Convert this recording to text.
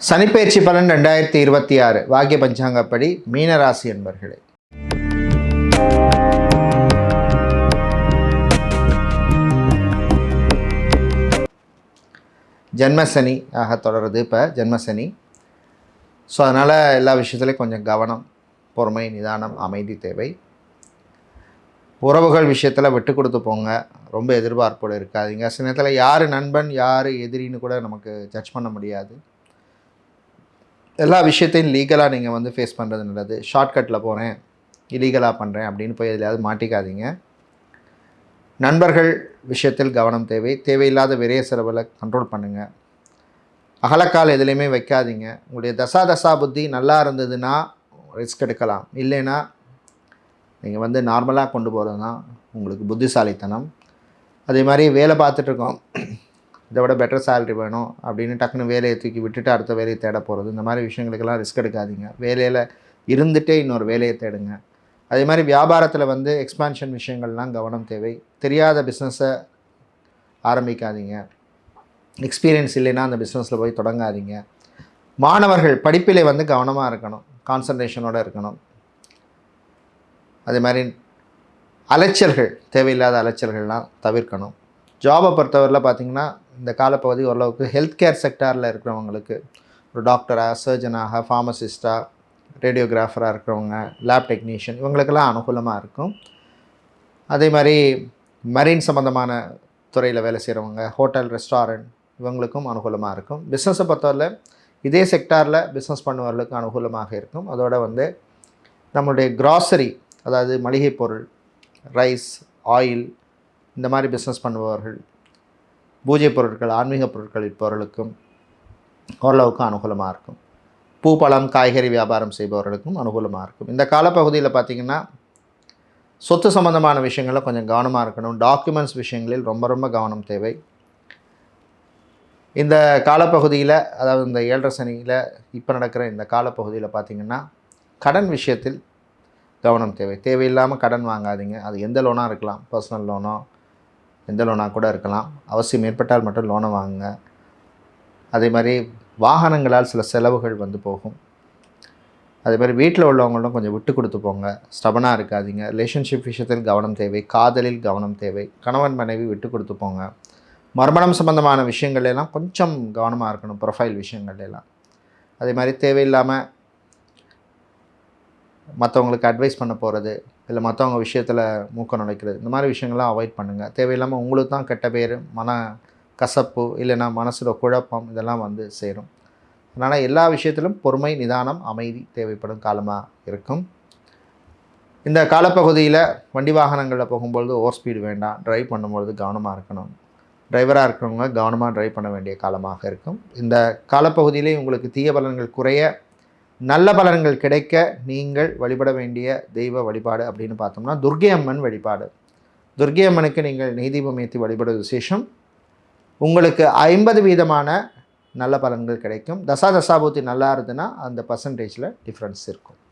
சனிப்பெயர்ச்சி பலன் 2026 வாக்கிய பஞ்சாங்கப்படி மீனராசி என்பர்களே. ஜென்மசனி தொடருது. இப்போ ஜென்மசனி. ஸோ அதனால் எல்லா விஷயத்துலையும் கொஞ்சம் கவனம், பொறுமை, நிதானம், அமைதி தேவை. உறவுகள் விஷயத்தில் விட்டு கொடுத்து போங்க. ரொம்ப எதிர்பார்ப்போடு இருக்காதீங்க. சில நேரத்தில் யார் நண்பன் யார் எதிரின்னு கூட நமக்கு ஜட்ஜ் பண்ண முடியாது. எல்லா விஷயத்தையும் லீகலாக நீங்கள் ஃபேஸ் பண்ணுறது நல்லது. ஷார்ட்கட்டில் போகிறேன், இல்லீகலாக பண்ணுறேன் அப்படின்னு போய் எதுலையாவது மாட்டிக்காதீங்க. நண்பர்கள் விஷயத்தில் கவனம் தேவை. தேவையில்லாத விரைய செலவில் கண்ட்ரோல் பண்ணுங்கள். அகலக்கால் எதுலேயுமே வைக்காதீங்க. உங்களுடைய தசா புத்தி நல்லா இருந்ததுன்னா ரிஸ்க் எடுக்கலாம். இல்லைன்னா நீங்கள் நார்மலாக கொண்டு போகிறது தான் உங்களுக்கு புத்திசாலித்தனம். அதே மாதிரி வேலை பார்த்துட்ருக்கோம், இதை விட பெட்டர் சேலரி வேணும் அப்படின்னு டக்குன்னு வேலையை தூக்கி விட்டுட்டு அடுத்த வேலையை தேட போகிறது, இந்த மாதிரி விஷயங்களுக்கெல்லாம் ரிஸ்க் எடுக்காதீங்க. வேலையில் இருந்துகிட்டே இன்னொரு வேலையை தேடுங்க. அதே மாதிரி வியாபாரத்தில் எக்ஸ்பான்ஷன் விஷயங்கள்லாம் கவனம் தேவை. தெரியாத பிஸ்னஸை ஆரம்பிக்காதீங்க. எக்ஸ்பீரியன்ஸ் இல்லைன்னா அந்த பிஸ்னஸில் போய் தொடங்காதீங்க. மாணவர்கள் படிப்பிலே கவனமாக இருக்கணும், கான்சன்ட்ரேஷனோடு இருக்கணும். அதே மாதிரி அலைச்சல்கள், தேவையில்லாத அலைச்சல்கள்லாம் தவிர்க்கணும். ஜாபை பொறுத்தவரையில் பார்த்திங்கன்னா இந்த காலப்பகுதி ஓரளவுக்கு ஹெல்த் கேர் செக்டாரில் இருக்கிறவங்களுக்கு, ஒரு டாக்டராக, சர்ஜனாக, ஃபார்மசிஸ்ட்டாக, ரேடியோகிராஃபராக இருக்கிறவங்க, லேப் டெக்னீஷியன், இவங்களுக்கெல்லாம் அனுகூலமாக இருக்கும். அதே மாதிரி மரீன் சம்மந்தமான துறையில் வேலை செய்கிறவங்க, ஹோட்டல், ரெஸ்டாரண்ட், இவங்களுக்கும் அனுகூலமாக இருக்கும். பிஸ்னஸை பொறுத்தவரையில் இதே செக்டாரில் பிஸ்னஸ் பண்ணுவவர்களுக்கு அனுகூலமாக இருக்கும். அதோடு நம்மளுடைய கிராசரி, அதாவது மளிகை பொருள், ரைஸ், ஆயில், இந்த மாதிரி பிஸ்னஸ் பண்ணுபவர்கள், பூஜை பொருட்கள், ஆன்மீக பொருட்கள் விற்பவர்களுக்கும் ஓரளவுக்கு அனுகூலமாக இருக்கும். பூ, பழம், காய்கறி வியாபாரம் செய்பவர்களுக்கும் அனுகூலமாக இருக்கும். இந்த காலப்பகுதியில் பார்த்திங்கன்னா சொத்து சம்பந்தமான விஷயங்களில் கொஞ்சம் கவனமாக இருக்கணும். டாக்குமெண்ட்ஸ் விஷயங்களில் ரொம்ப ரொம்ப கவனம் தேவை. இந்த காலப்பகுதியில், அதாவது இந்த 7.5 சனியில் இப்போ நடக்கிற இந்த காலப்பகுதியில் பார்த்திங்கன்னா கடன் விஷயத்தில் கவனம் தேவை. தேவையில்லாமல் கடன் வாங்காதீங்க. அது எந்த லோனாக இருக்கலாம், பர்சனல் லோனோ எந்த லோனாக கூட இருக்கலாம். அவசியம் ஏற்பட்டால் மட்டும் லோனை வாங்குங்க. அதே மாதிரி வாகனங்களால் சில செலவுகள் போகும். அதே மாதிரி வீட்டில் உள்ளவங்களும் கொஞ்சம் விட்டு கொடுத்து போங்க. ஸ்டபனாக இருக்காதீங்க. ரிலேஷன்ஷிப் விஷயத்தில் கவனம் தேவை. காதலில் கவனம் தேவை. கணவன் மனைவி விட்டு கொடுத்து போங்க. மறுமணம் சம்பந்தமான விஷயங்கள்லாம் கொஞ்சம் கவனமாக இருக்கணும். ப்ரொஃபைல் விஷயங்கள்லாம். அதே மாதிரி தேவையில்லாமல் மற்றவங்களுக்கு அட்வைஸ் பண்ண போகிறது, இல்லை மற்றவங்க விஷயத்தில் மூக்க நுழைக்கிறது, இந்த மாதிரி விஷயங்கள்லாம் அவாய்ட் பண்ணுங்கள். தேவையில்லாமல் உங்களுக்கு தான் கெட்ட பேர், மன கசப்பு, இல்லைன்னா மனசில் குழப்பம், இதெல்லாம் சேரும். அதனால் எல்லா விஷயத்திலும் பொறுமை, நிதானம், அமைதி தேவைப்படும் காலமாக இருக்கும். இந்த காலப்பகுதியில் வண்டி வாகனங்களில் போகும்பொழுது ஓவர் ஸ்பீடு வேண்டாம். ட்ரைவ் பண்ணும்பொழுது கவனமாக இருக்கணும். டிரைவராக இருக்கிறவங்க கவனமாக ட்ரைவ் பண்ண வேண்டிய காலமாக இருக்கும். இந்த காலப்பகுதியிலே உங்களுக்கு தீய பலன்கள் குறைய, நல்ல பலன்கள் கிடைக்க நீங்கள் வழிபட வேண்டிய தெய்வ வழிபாடு அப்படின்னு பார்த்தோம்னா துர்க்கை அம்மன் வழிபாடு. துர்க்கை அம்மனுக்கு நீங்கள் நெய்தீபம் ஏற்றி வழிபடுவது விசேஷம். உங்களுக்கு 50% நல்ல பலன்கள் கிடைக்கும். தசாபூர்த்தி நல்லா இருந்ததுன்னா அந்த பர்சன்டேஜில் டிஃப்ரென்ஸ் இருக்கும்.